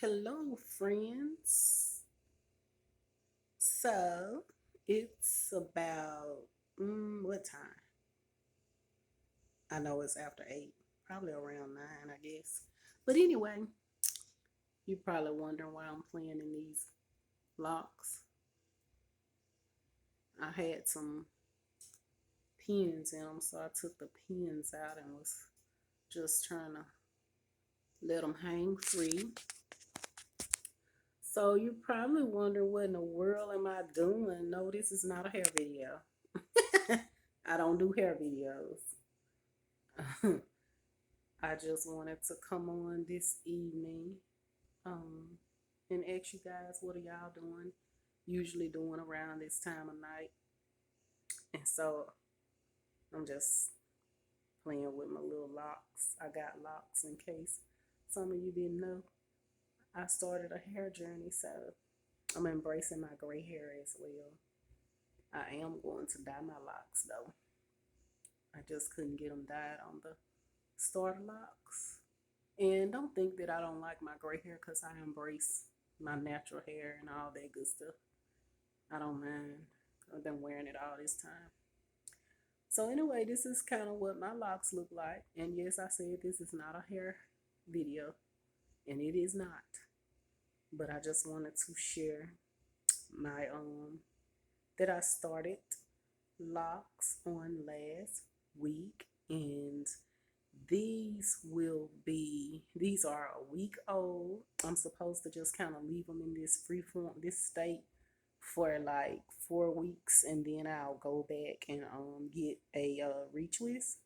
Hello, friends. So it's about what time? I know it's after 8, probably around 9, I guess. But anyway, you're probably wondering why I'm playing in these locks. I had some pins in them, so I took the pins out and was just trying to let them hang free. So you're probably wondering what in the world am I doing? No, this is not a hair video. I don't do hair videos. I just wanted to come on this evening um, and ask you guys what are y'all doing, usually doing around this time of night. And so I'm just playing with my little locks. I got locks in case some of you didn't know. I started a hair journey, so I'm embracing my gray hair as well. I am going to dye my locks though. I just couldn't get them dyed on the starter locks. And don't think that I don't like my gray hair because I embrace my natural hair and all that good stuff. I don't mind. I've been wearing it all this time. So anyway, this is kind of what my locks look like. And yes, I said this is not a hair video, and it is not. But I just wanted to share my that I started locks on last week, and these are a week old. I'm supposed to just kind of leave them in this free form, this state for like 4 weeks, and then I'll go back and get a retwist.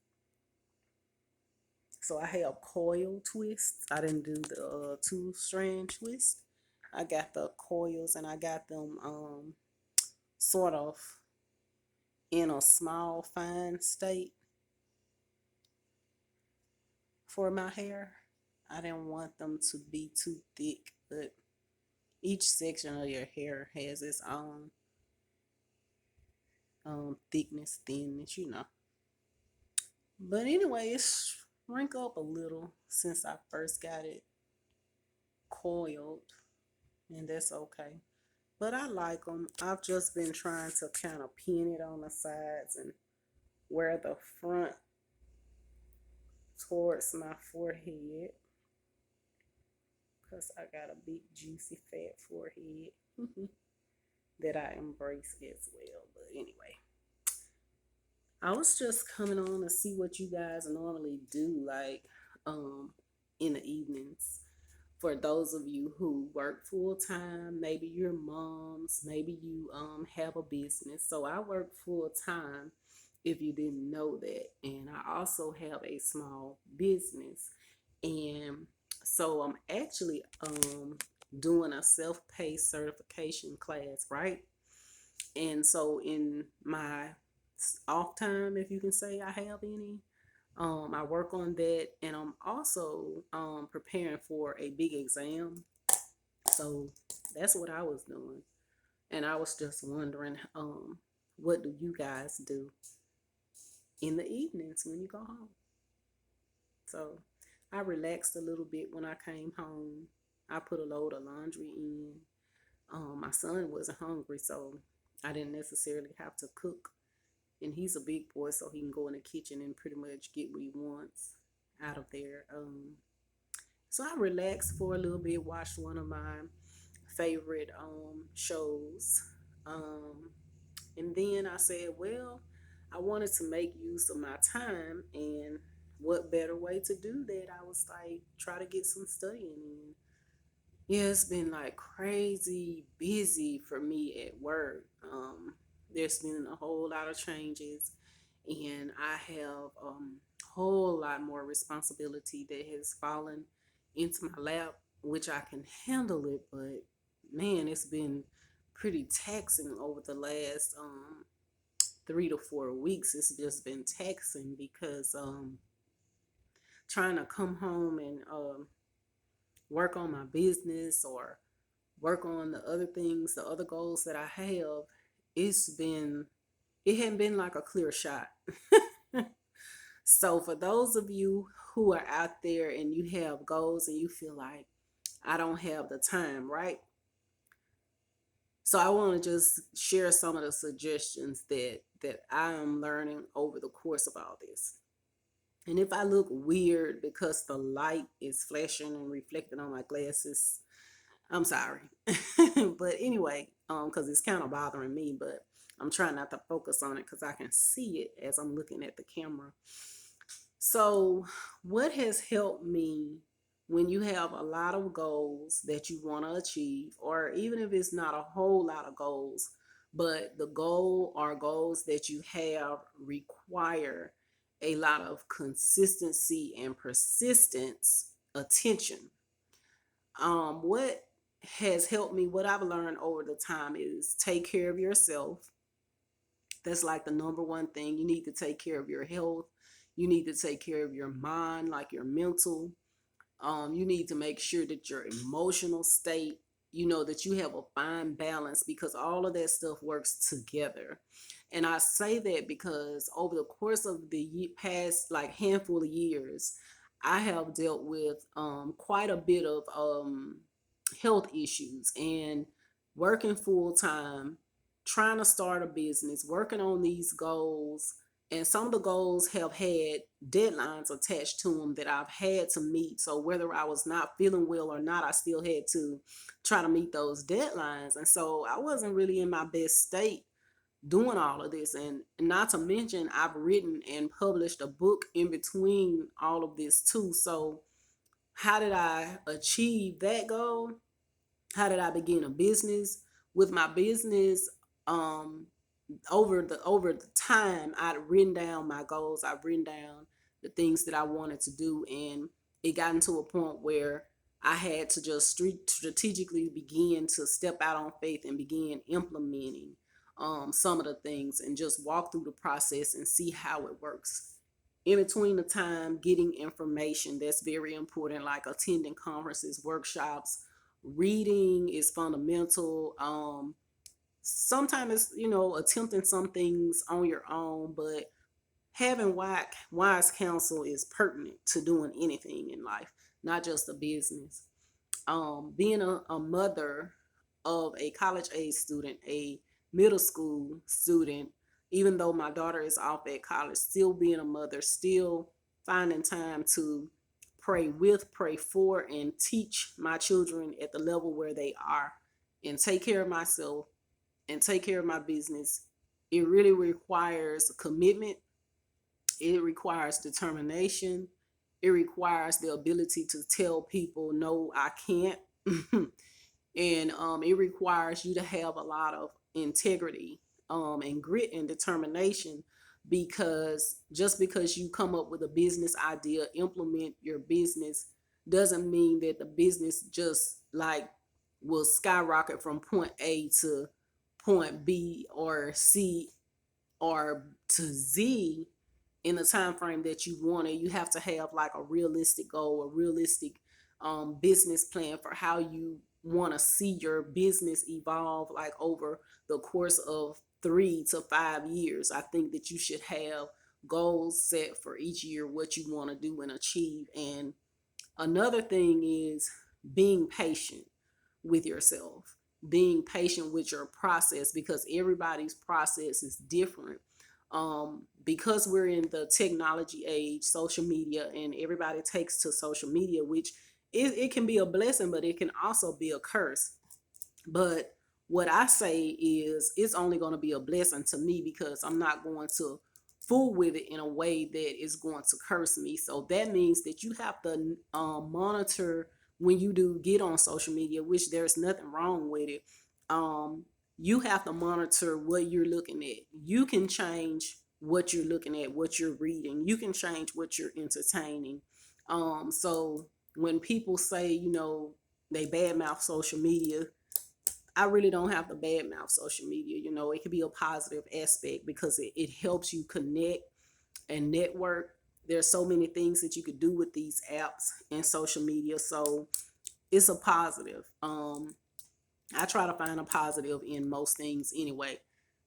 So I have coil twists. I didn't do the 2-strand twist. I got the coils and I got them sort of in a small fine state for my hair. I didn't want them to be too thick, but each section of your hair has its own thickness, thinness. But anyway, it's shrink up a little since I first got it coiled, and that's okay. But I like them. I've just been trying to kind of pin it on the sides and wear the front towards my forehead because I got a big, juicy, fat forehead that I embrace as well. But anyway, I was just coming on to see what you guys normally do, like in the evenings. For those of you who work full time, maybe you're moms, maybe you have a business. So I work full time, if you didn't know that, and I also have a small business. And so I'm actually doing a self-paced certification class, right? And so in my off time, if you can say I have any, I work on that, and I'm also preparing for a big exam. So that's what I was doing, and I was just wondering, what do you guys do in the evenings when you go home? So I relaxed a little bit when I came home. I put a load of laundry in. My son wasn't hungry, so I didn't necessarily have to cook. And he's a big boy, so he can go in the kitchen and pretty much get what he wants out of there. So I relaxed for a little bit, watched one of my favorite shows. Um, and then I said, well, I wanted to make use of my time, and what better way to do that? I was like, try to get some studying in. Yeah, it's been like crazy busy for me at work. There's been a whole lot of changes, and I have a whole lot more responsibility that has fallen into my lap, which I can handle it. But man, it's been pretty taxing over the last 3 to 4 weeks. It's just been taxing because trying to come home and work on my business or work on the other things, the other goals that I have, it hadn't been like a clear shot. So for those of you who are out there and you have goals and you feel like I don't have the time, right? So I want to just share some of the suggestions that I am learning over the course of all this. And if I look weird because the light is flashing and reflecting on my glasses, I'm sorry. But anyway, because it's kind of bothering me, but I'm trying not to focus on it because I can see it as I'm looking at the camera. So, what has helped me when you have a lot of goals that you want to achieve, or even if it's not a whole lot of goals, but the goal or goals that you have require a lot of consistency and persistence, attention. What has helped me, what I've learned over the time is take care of yourself. That's like the number one thing. You need to take care of your health. You need to take care of your mind, like your mental. You need to make sure that your emotional state, that you have a fine balance because all of that stuff works together. And I say that because over the course of the past like handful of years, I have dealt with quite a bit of health issues and working full time, trying to start a business, working on these goals. And some of the goals have had deadlines attached to them that I've had to meet. So whether I was not feeling well or not, I still had to try to meet those deadlines. And so I wasn't really in my best state doing all of this. And not to mention, I've written and published a book in between all of this too. So how did I achieve that goal? How did I begin a business? With my business, um, over the time, I'd written down my goals. I've written down the things that I wanted to do, and it got into a point where I had to just strategically begin to step out on faith and begin implementing some of the things and just walk through the process and see how it works. In between the time, getting information that's very important, like attending conferences, workshops, reading is fundamental. Sometimes it's, attempting some things on your own, but having wise counsel is pertinent to doing anything in life, not just a business. Being a mother of a college age student, a middle school student, even though my daughter is off at college, still being a mother, still finding time to pray with, pray for, and teach my children at the level where they are, and take care of myself and take care of my business. It really requires commitment. It requires determination. It requires the ability to tell people, no, I can't. And it requires you to have a lot of integrity and grit and determination, because just because you come up with a business idea, implement your business, doesn't mean that the business just like will skyrocket from point A to point B or C or to Z in the time frame that you want it. You have to have like a realistic goal, a realistic business plan for how you want to see your business evolve, like over the course of 3 to 5 years. I think that you should have goals set for each year, what you want to do and achieve. And another thing is being patient with yourself, being patient with your process, because everybody's process is different. Because we're in the technology age, social media, and everybody takes to social media, which it can be a blessing, but it can also be a curse. But what I say is it's only going to be a blessing to me because I'm not going to fool with it in a way that is going to curse me. So that means that you have to monitor when you do get on social media, which there's nothing wrong with it. Um, you have to monitor what you're looking at. You can change what you're looking at, what you're reading. You can change what you're entertaining. So when people say, they badmouth social media, I really don't have to badmouth social media. It can be a positive aspect because it helps you connect and network. There's so many things that you could do with these apps and social media. So it's a positive. I try to find a positive in most things anyway.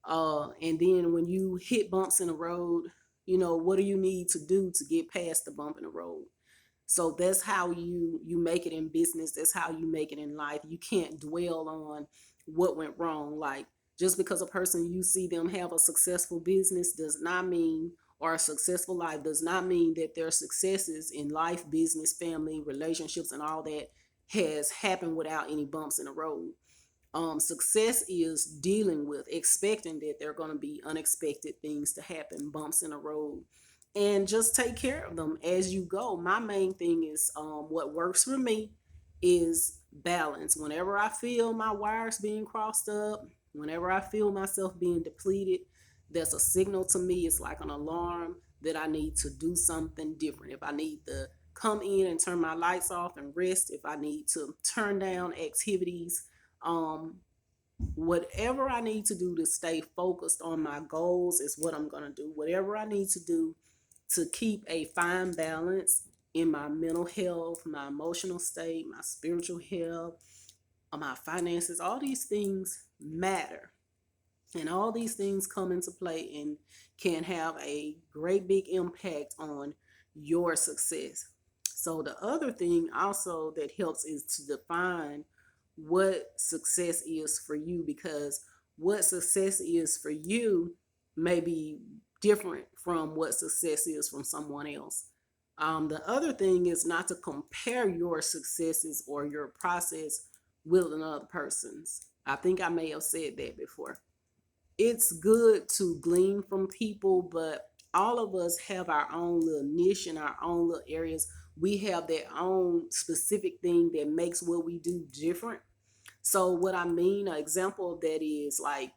And then when you hit bumps in the road, what do you need to do to get past the bump in the road? So that's how you make it in business. That's how you make it in life. You can't dwell on what went wrong. Like, just because a person, you see them have a successful business does not mean, or a successful life does not mean that their successes in life, business, family, relationships, and all that has happened without any bumps in the road. Success is dealing with, expecting that there are going to be unexpected things to happen, bumps in the road, and just take care of them as you go. My main thing is, what works for me is balance. Whenever I feel my wires being crossed up, whenever I feel myself being depleted, that's a signal to me. It's like an alarm that I need to do something different. If I need to come in and turn my lights off and rest, if I need to turn down activities, um, whatever I need to do to stay focused on my goals is what I'm going to do. Whatever I need to do to keep a fine balance in my mental health, my emotional state, my spiritual health, my finances, all these things matter. And all these things come into play and can have a great big impact on your success. So the other thing also that helps is to define what success is for you, because what success is for you may be different from what success is from someone else. The other thing is not to compare your successes or your process with another person's. I think I may have said that before. It's good to glean from people, but all of us have our own little niche and our own little areas. We have that own specific thing that makes what we do different. So what I mean, an example of that is like,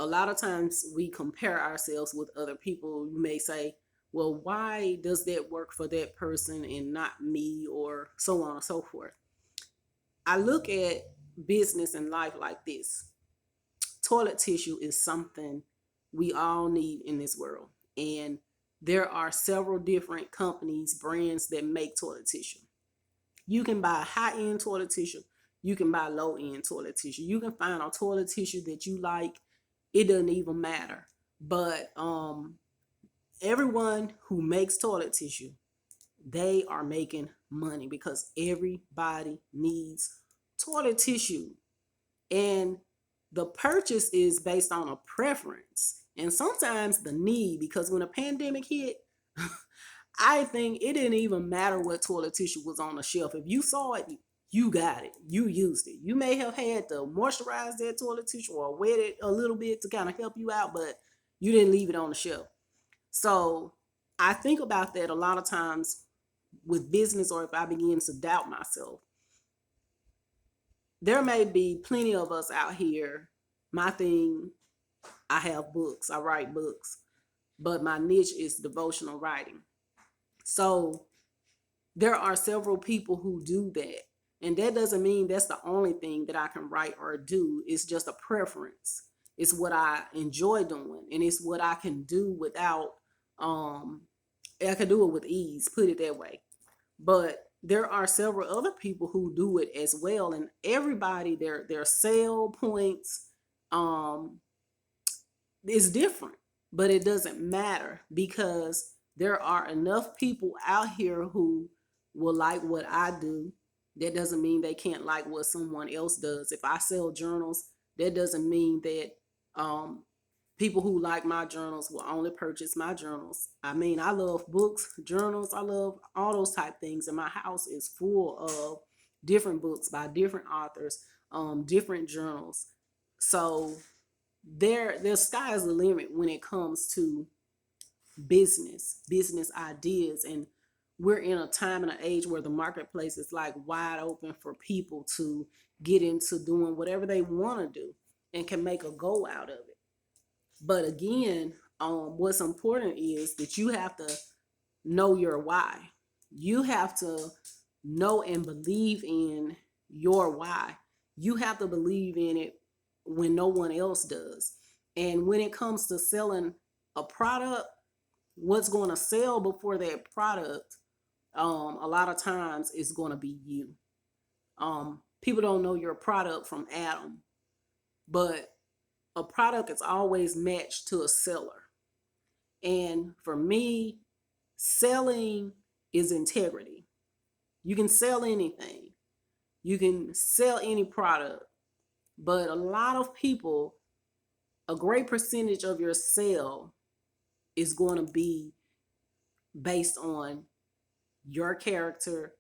a lot of times we compare ourselves with other people. You may say, well, why does that work for that person and not me, or so on and so forth. I look at business and life like this. Toilet tissue is something we all need in this world. And there are several different companies, brands that make toilet tissue. You can buy high end toilet tissue. You can buy low end toilet tissue. You can find a toilet tissue that you like. It doesn't even matter. But everyone who makes toilet tissue, they are making money because everybody needs toilet tissue. And the purchase is based on a preference and sometimes the need, because when a pandemic hit, I think it didn't even matter what toilet tissue was on the shelf. If you saw it, you got it. You used it. You may have had to moisturize that toilet tissue or wet it a little bit to kind of help you out, but you didn't leave it on the shelf. So I think about that a lot of times with business, or if I begin to doubt myself. There may be plenty of us out here. My thing, I have books, I write books, but my niche is devotional writing. So there are several people who do that. And that doesn't mean that's the only thing that I can write or do. It's just a preference. It's what I enjoy doing, and it's what I can do without, I can do it with ease, put it that way. But there are several other people who do it as well, and everybody, their sale points um is different, but it doesn't matter because there are enough people out here who will like what I do. That doesn't mean they can't like what someone else does. If I sell journals, that doesn't mean that um people who like my journals will only purchase my journals. I mean, I love books, journals, I love all those type things. And my house is full of different books by different authors, different journals. So the sky is the limit when it comes to business ideas. And we're in a time and an age where the marketplace is like wide open for people to get into doing whatever they want to do and can make a go out of it. But again, what's important is that you have to know your why. You have to know and believe in your why. You have to believe in it when no one else does. And when it comes to selling a product, what's going to sell before that product, a lot of times is going to be you. People don't know your product from Adam, but a product is always matched to a seller. And for me, selling is integrity. You can sell anything. You can sell any product. But a lot of people, a great percentage of your sale is going to be based on your character,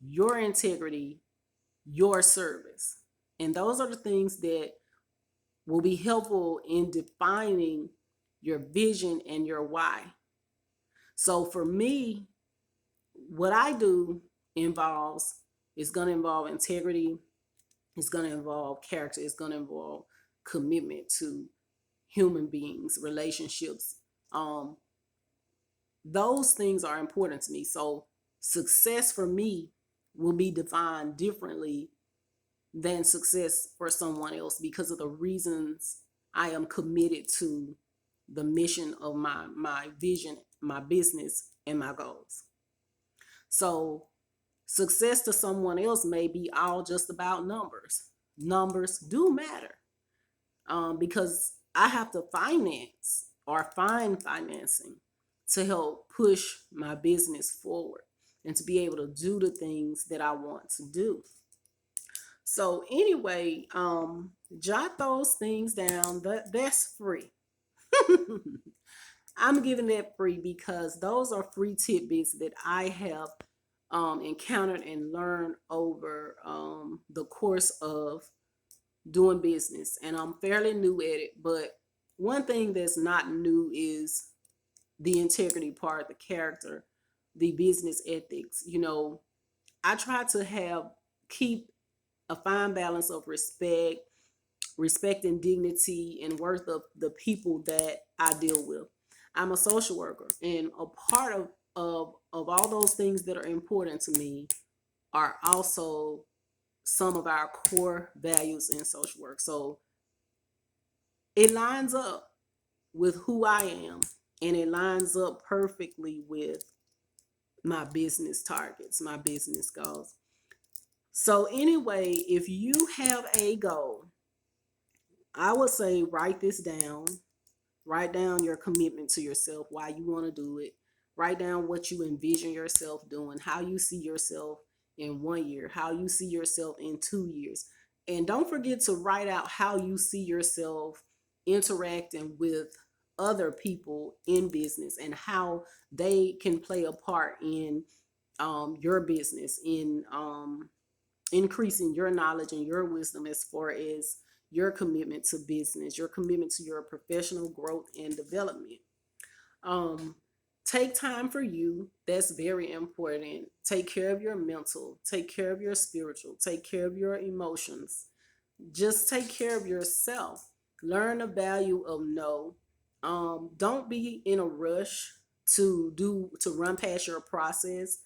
your integrity, your service. And those are the things that will be helpful in defining your vision and your why. So for me, what I do involves, it's going to involve integrity, it's going to involve character, it's going to involve commitment to human beings, relationships. Um, those things are important to me. So success for me will be defined differently than success for someone else because of the reasons I am committed to the mission of my vision, my business, and my goals. So success to someone else may be all just about numbers. Numbers do matter, because I have to finance or find financing to help push my business forward and to be able to do the things that I want to do. So anyway, jot those things down. That's free. I'm giving that free because those are free tidbits that I have encountered and learned over the course of doing business. And I'm fairly new at it, but one thing that's not new is the integrity part, the character, the business ethics. I try to keep a fine balance of respect and dignity and worth of the people that I deal with. I'm a social worker, and a part of all those things that are important to me are also some of our core values in social work. So it lines up with who I am, and it lines up perfectly with my business targets, my business goals. So anyway, if you have a goal, I would say write this down. Write down your commitment to yourself, why you want to do it. Write down what you envision yourself doing, how you see yourself in 1 year, how you see yourself in 2 years. And don't forget to write out how you see yourself interacting with other people in business and how they can play a part in your business, in increasing your knowledge and your wisdom as far as your commitment to business, your commitment to your professional growth and development. Um, Take time for you. That's very important. Take care of your mental, take care of your spiritual, take care of your emotions. Just take care of yourself. Learn the value of no. Don't be in a rush to run past your process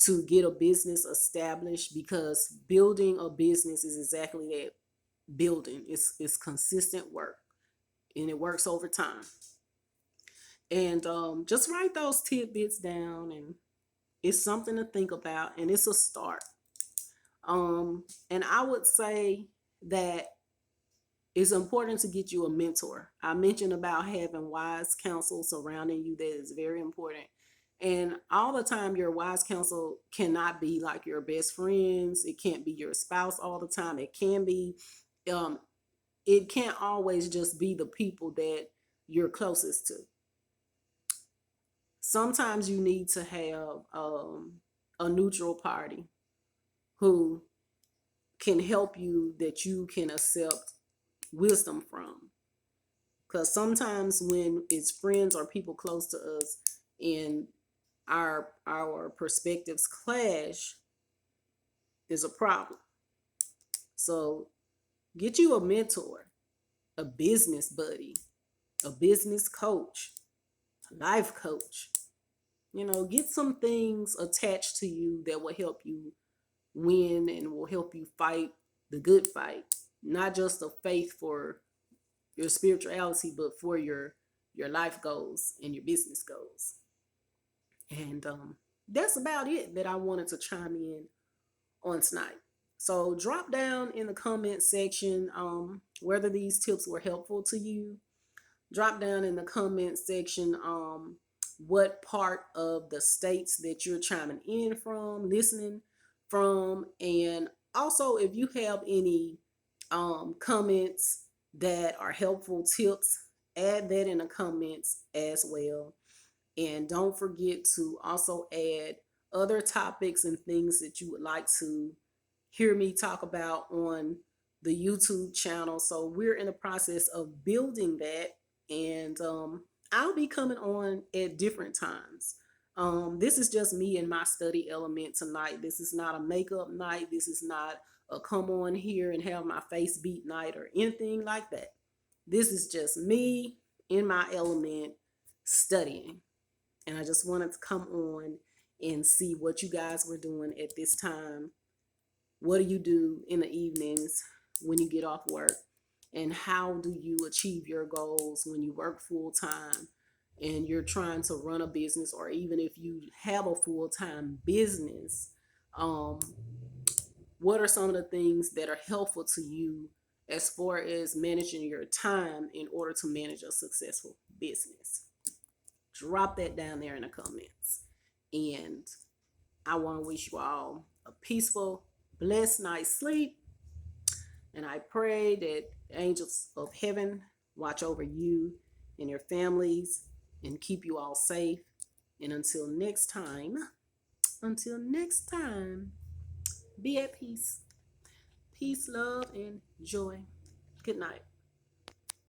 to get a business established, because building a business is exactly that, building. It's consistent work, and it works over time. And just write those tidbits down, and it's something to think about, and it's a start. And I would say that it's important to get you a mentor. I mentioned about having wise counsel surrounding you. That is very important. And all the time, your wise counsel cannot be like your best friends. It can't be your spouse all the time. Um, it can't always just be the people that you're closest to. Sometimes you need to have a neutral party who can help you, that you can accept wisdom from. Because sometimes when it's friends or people close to us and our perspectives clash, is a problem. So get you a mentor, a business buddy, a business coach, a life coach. Get some things attached to you that will help you win and will help you fight the good fight. Not just a faith for your spirituality, but for your life goals and your business goals. And that's about it that I wanted to chime in on tonight. So drop down in the comment section whether these tips were helpful to you. Drop down in the comment section what part of the states that you're chiming in from, listening from. And also, if you have any comments that are helpful tips, add that in the comments as well. And don't forget to also add other topics and things that you would like to hear me talk about on the YouTube channel. So we're in the process of building that, and I'll be coming on at different times. This is just me and my study element tonight. This is not a makeup night. This is not a come on here and have my face beat night or anything like that. This is just me in my element studying. And I just wanted to come on and see what you guys were doing at this time. What do you do in the evenings when you get off work? And how do you achieve your goals when you work full time and you're trying to run a business, or even if you have a full time business? What are some of the things that are helpful to you as far as managing your time in order to manage a successful business? Drop that down there in the comments. And I want to wish you all a peaceful, blessed night's sleep. And I pray that the angels of heaven watch over you and your families and keep you all safe. And until next time, be at peace. Peace, love, and joy. Good night.